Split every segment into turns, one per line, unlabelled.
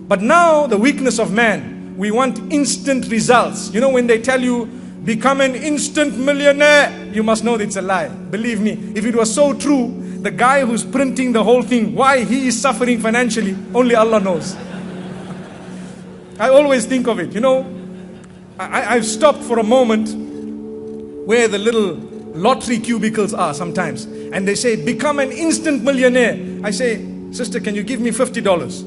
But now the weakness of man, we want instant results. You know, when they tell you, become an instant millionaire, you must know that it's a lie. Believe me, if it was so true, the guy who's printing the whole thing, why he is suffering financially, only Allah knows. I always think of it, you know, I've stopped for a moment where the little lottery cubicles are sometimes, and they say, become an instant millionaire. I say, sister, can you give me $50?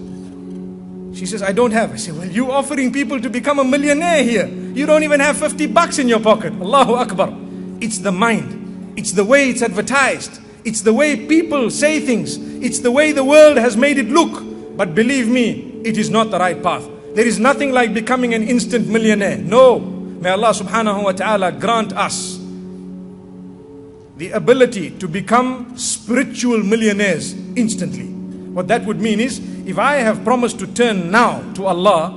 She says, I don't have. I say, well, you offering people to become a millionaire here. You don't even have $50 in your pocket. Allahu Akbar. It's the mind. It's the way it's advertised. It's the way people say things. It's the way the world has made it look. But believe me, it is not the right path. There is nothing like becoming an instant millionaire. No. May Allah subhanahu wa ta'ala grant us the ability to become spiritual millionaires instantly. What that would mean is, if I have promised to turn now to Allah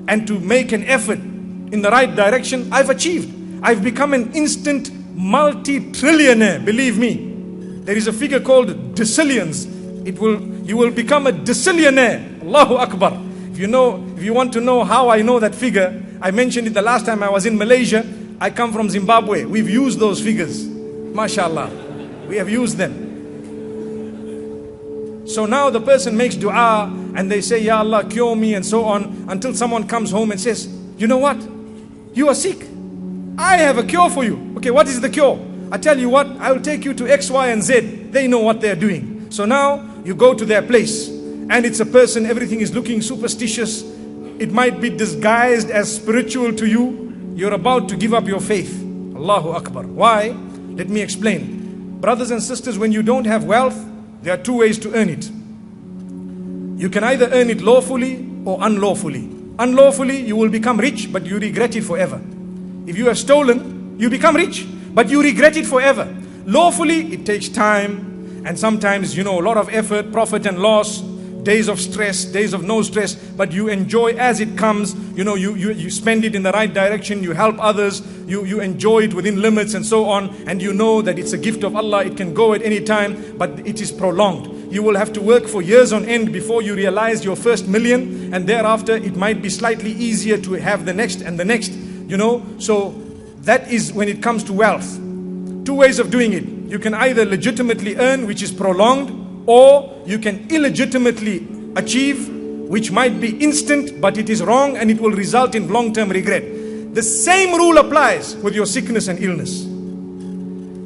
and to make an effort in the right direction, I've achieved. I've become an instant multi-trillionaire. Believe me. There is a figure called decillions. You will become a decillionaire. Allahu Akbar. If you want to know how I know that figure, I mentioned it the last time I was in Malaysia. I come from Zimbabwe. We've used those figures. MashaAllah. We have used them. So now the person makes dua and they say, Ya Allah, cure me and so on, until someone comes home and says, you know what? You are sick. I have a cure for you. Okay, what is the cure? I tell you what, I will take you to X, Y, and Z. They know what they're doing. So now you go to their place and it's a person, everything is looking superstitious. It might be disguised as spiritual to you. You're about to give up your faith. Allahu Akbar. Why? Let me explain. Brothers and sisters, when you don't have wealth, there are two ways to earn it. You can either earn it lawfully or unlawfully. Unlawfully, you will become rich, but you regret it forever. If you have stolen, you become rich, but you regret it forever. Lawfully, it takes time, and sometimes, a lot of effort, profit and loss, days of stress, days of no stress, but you enjoy as it comes. You spend it in the right direction, you help others, you enjoy it within limits and so on, and you know that it's a gift of Allah. It can go at any time, but it is prolonged. You will have to work for years on end before you realize your first million, and thereafter it might be slightly easier to have the next and the next, so that is when it comes to wealth. Two ways of doing it. You can either legitimately earn, which is prolonged, or you can illegitimately achieve, which might be instant, but it is wrong and it will result in long-term regret. The same rule applies with your sickness and illness.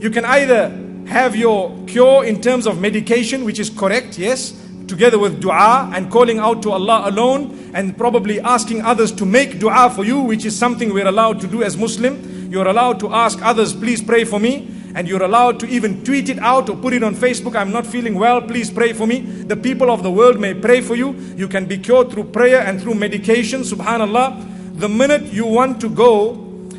You can either have your cure in terms of medication, which is correct, yes, together with dua and calling out to Allah alone, and probably asking others to make dua for you, which is something we're allowed to do as Muslim. You're allowed to ask others, please pray for me. And you're allowed to even tweet it out or put it on Facebook. I'm not feeling well, please pray for me. The people of the world may pray for you. You can be cured through prayer and through medication. Subhanallah. The minute you want to go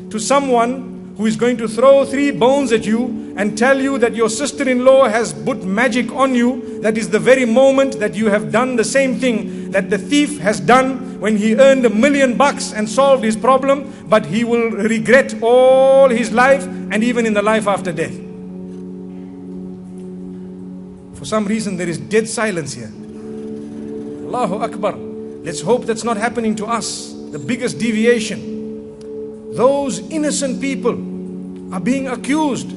to someone who is going to throw 3 bones at you and tell you that your sister-in-law has put magic on you, that is the very moment that you have done the same thing that the thief has done when he earned $1 million and solved his problem, but he will regret all his life and even in the life after death. For some reason there is dead silence here. Allahu Akbar. Let's hope that's not happening to us. The biggest deviation. Those innocent people are being accused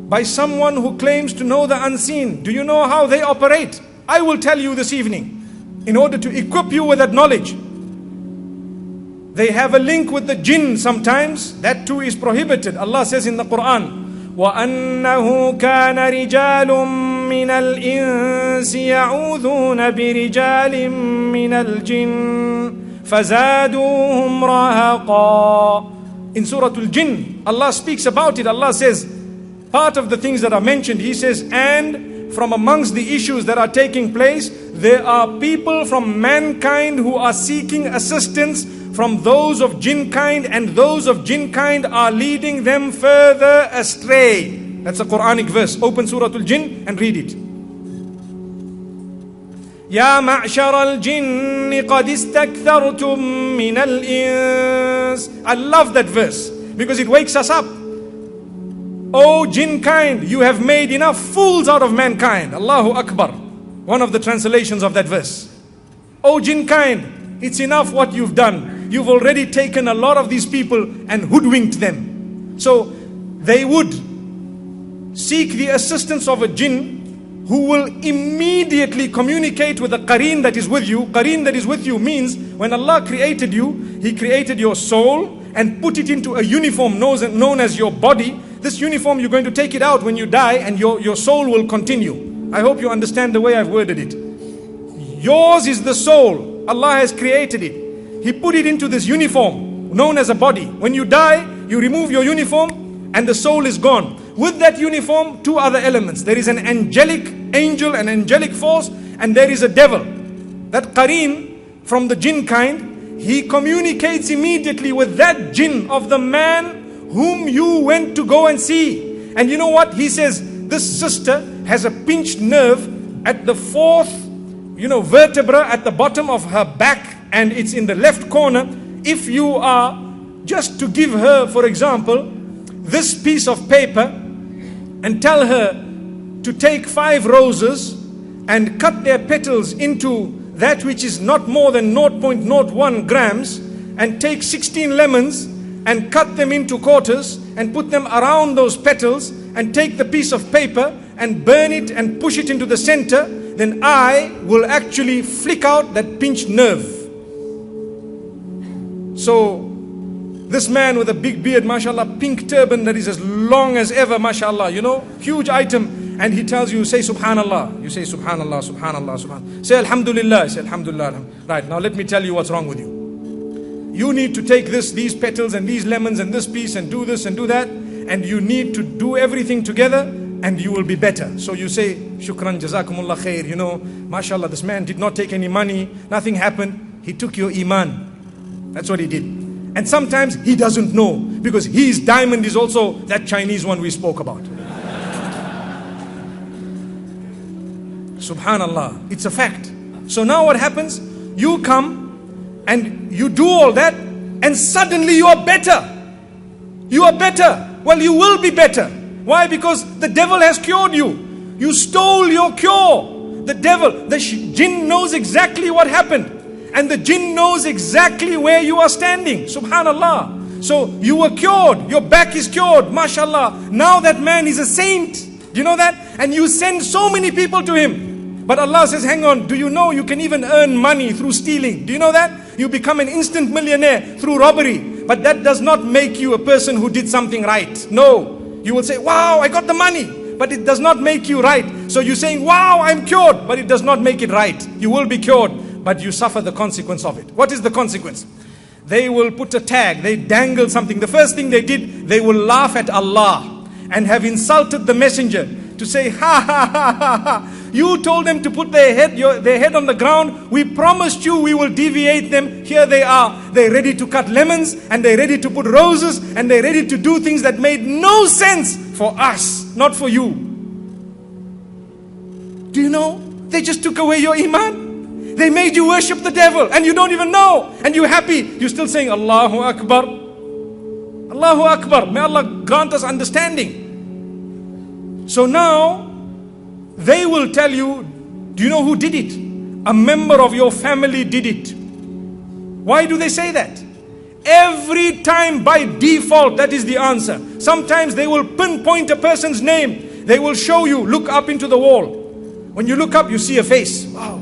by someone who claims to know the unseen. Do you know how they operate? I will tell you this evening, in order to equip you with that knowledge. They have a link with the jinn sometimes. That too is prohibited. Allah says in the Quran, وَأَنَّهُ كَانَ رِجَالٌ مِّنَ الْإِنسِ يَعُوذُونَ بِرِجَالٍ مِّنَ الْجِنِّ فَزَادُوهُمْ رَهَقًا. In Surah Al-Jinn, Allah speaks about it. Allah says, part of the things that are mentioned, He says, and from amongst the issues that are taking place, there are people from mankind who are seeking assistance from those of jinn kind, and those of jinn kind are leading them further astray. That's a Quranic verse. Open Surah Al-Jinn and read it. Ya ma'shar al-jinn qad istaktartum min al-ins. I love that verse because it wakes us up. Oh jinn kind, you have made enough fools out of mankind. Allahu Akbar. One of the translations of that verse. Oh jinn kind, It's enough what you've done. You've already taken a lot of these people and hoodwinked them. So they would seek the assistance of a jinn who will immediately communicate with the qareen that is with you. Qareen that is with you means when Allah created you, He created your soul and put it into a uniform known as your body. This uniform, you're going to take it out when you die, and your soul will continue. I hope you understand the way I've worded it. Yours is the soul. Allah has created it. He put it into this uniform known as a body. When you die, you remove your uniform and the soul is gone. With that uniform, two other elements. There is an angelic angel, an angelic force, and there is a devil. That qareen from the jinn kind, he communicates immediately with that jinn of the man whom you went to go and see. And you know what? He says, this sister has a pinched nerve at the fourth, vertebra at the bottom of her back, and it's in the left corner. If you are just to give her, for example, this piece of paper and tell her to take 5 roses and cut their petals into that which is not more than 0.01 grams, and take 16 lemons and cut them into quarters and put them around those petals, and take the piece of paper and burn it and push it into the center, then I will actually flick out that pinched nerve. So this man with a big beard, mashallah, pink turban that is as long as ever, mashallah, huge item, and he tells you, say subhanallah. You say subhanallah, subhanallah, subhanallah. Say alhamdulillah, say alhamdulillah. Right, now let me tell you what's wrong with you. You need to take these petals and these lemons and this piece and do this and do that, and you need to do everything together and you will be better. So you say, shukran, jazakumullah khair, mashallah, this man did not take any money, nothing happened. He took your iman. That's what he did. And sometimes he doesn't know, because his diamond is also that Chinese one we spoke about. Subhanallah, it's a fact. So now what happens? You come and you do all that, and suddenly you are better. You are better. Well, you will be better. Why? Because the devil has cured you. You stole your cure. The devil, the jinn knows exactly what happened. And the jinn knows exactly where you are standing. Subhanallah. So you were cured. Your back is cured. MashaAllah. Now that man is a saint. Do you know that? And you send so many people to him. But Allah says, hang on. Do you know you can even earn money through stealing? Do you know that? You become an instant millionaire through robbery. But that does not make you a person who did something right. No. You will say, wow, I got the money. But it does not make you right. So you're saying, wow, I'm cured. But it does not make it right. You will be cured, but you suffer the consequence of it. What is the consequence? They will put a tag, they dangle something. The first thing they did, they will laugh at Allah and have insulted the messenger to say, ha ha ha ha ha. You told them to put their head on the ground. We promised you we will deviate them. Here they are. They're ready to cut lemons, and they're ready to put roses, and they're ready to do things that made no sense for us, not for you. Do you know? They just took away your iman. They made you worship the devil, and you don't even know. And you're happy. You're still saying, Allahu Akbar. Allahu Akbar. May Allah grant us understanding. So now, they will tell you, do you know who did it? A member of your family did it. Why do they say that? Every time by default, that is the answer. Sometimes they will pinpoint a person's name. They will show you, look up into the wall. When you look up, you see a face. Wow.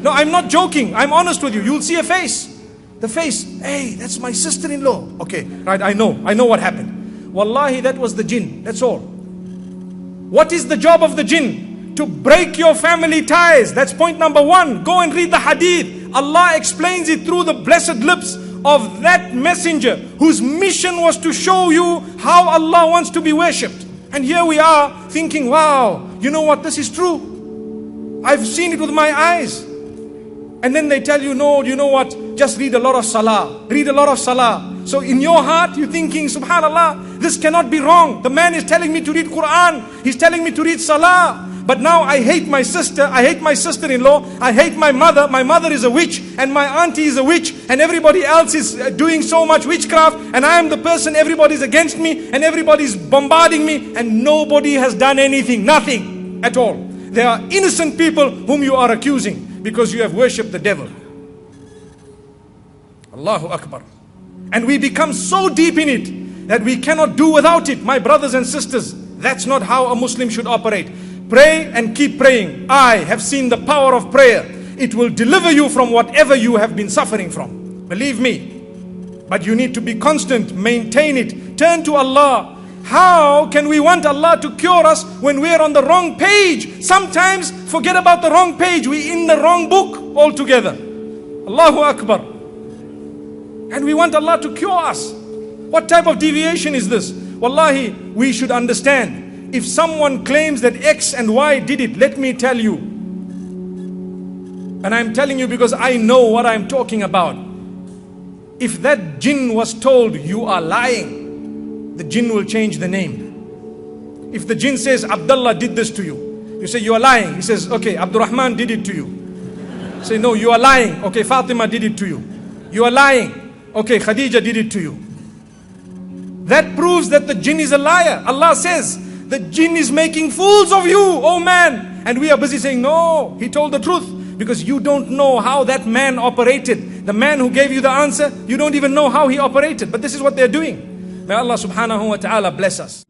No, I'm not joking. I'm honest with you. You'll see a face. The face. Hey, that's my sister-in-law. Okay, right, I know what happened. Wallahi, that was the jinn. That's all. What is the job of the jinn? To break your family ties. That's point number 1. Go and read the hadith. Allah explains it through the blessed lips of that messenger whose mission was to show you how Allah wants to be worshipped. And here we are thinking, wow, you know what, this is true. I've seen it with my eyes. And then they tell you, no, you know what, just read a lot of salah. Read a lot of salah. So in your heart, you're thinking, subhanallah, this cannot be wrong. The man is telling me to read Quran. He's telling me to read salah. But now I hate my sister. I hate my sister-in-law. I hate my mother. My mother is a witch. And my auntie is a witch. And everybody else is doing so much witchcraft. And I am the person, everybody's against me. And everybody's bombarding me. And nobody has done anything. Nothing at all. There are innocent people whom you are accusing, because you have worshipped the devil. Allahu Akbar. And we become so deep in it that we cannot do without it. My brothers and sisters, that's not how a Muslim should operate. Pray and keep praying. I have seen the power of prayer. It will deliver you from whatever you have been suffering from. Believe me. But you need to be constant, maintain it, turn to Allah. How can we want Allah to cure us when we're on the wrong page? Sometimes forget about the wrong page, we're in the wrong book altogether. Allahu Akbar. And we want Allah to cure us. What type of deviation is this? Wallahi, we should understand. If someone claims that X and Y did it, let me tell you. And I'm telling you because I know what I'm talking about. If that jinn was told you are lying, the jinn will change the name. If the jinn says Abdullah did this to you, you say you are lying. He says, okay, Abdurrahman did it to you. Say, no, you are lying. Okay, Fatima did it to you. You are lying. Okay, Khadija did it to you. That proves that the jinn is a liar. Allah says, the jinn is making fools of you, oh man. And we are busy saying, no, he told the truth. Because you don't know how that man operated. The man who gave you the answer, you don't even know how he operated. But this is what they're doing. May Allah subhanahu wa ta'ala bless us.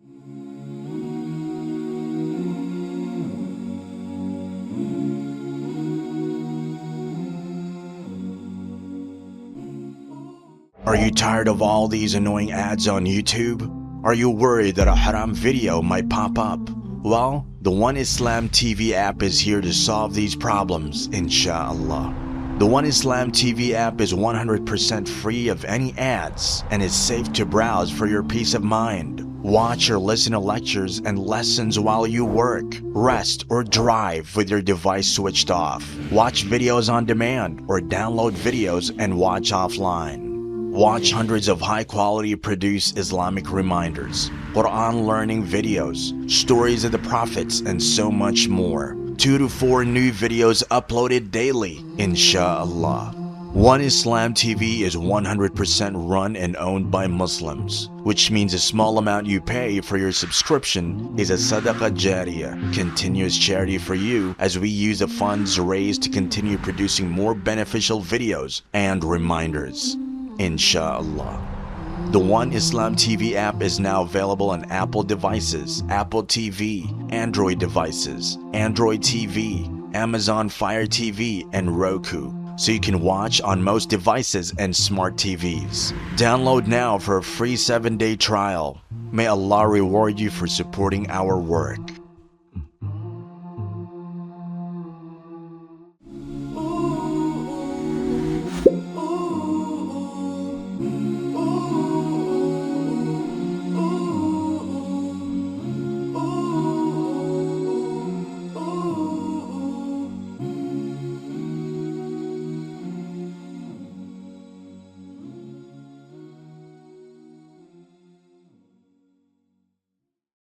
Are you tired of all these annoying ads on YouTube? Are you worried that a haram video might pop up? Well, the One Islam TV app is here to solve these problems, inshallah. The One Islam TV app is 100% free of any ads and is safe to browse for your peace of mind. Watch or listen to lectures and lessons while you work, rest, or drive with your device switched off. Watch videos on demand or download videos and watch offline. Watch hundreds of high-quality produced Islamic reminders, Quran learning videos, stories of the prophets, and so much more. 2 to 4 new videos uploaded daily, inshallah. One Islam TV is 100% run and owned by Muslims, which means a small amount you pay for your subscription is a SADAQAH JARIYAH, continuous charity for you, as we use the funds raised to continue producing more beneficial videos and reminders. Inshallah. The One Islam TV app is now available on Apple devices, Apple TV, Android devices, Android TV, Amazon Fire TV, and Roku, so you can watch on most devices and smart TVs. Download now for a free 7-day trial. May Allah reward you for supporting our work.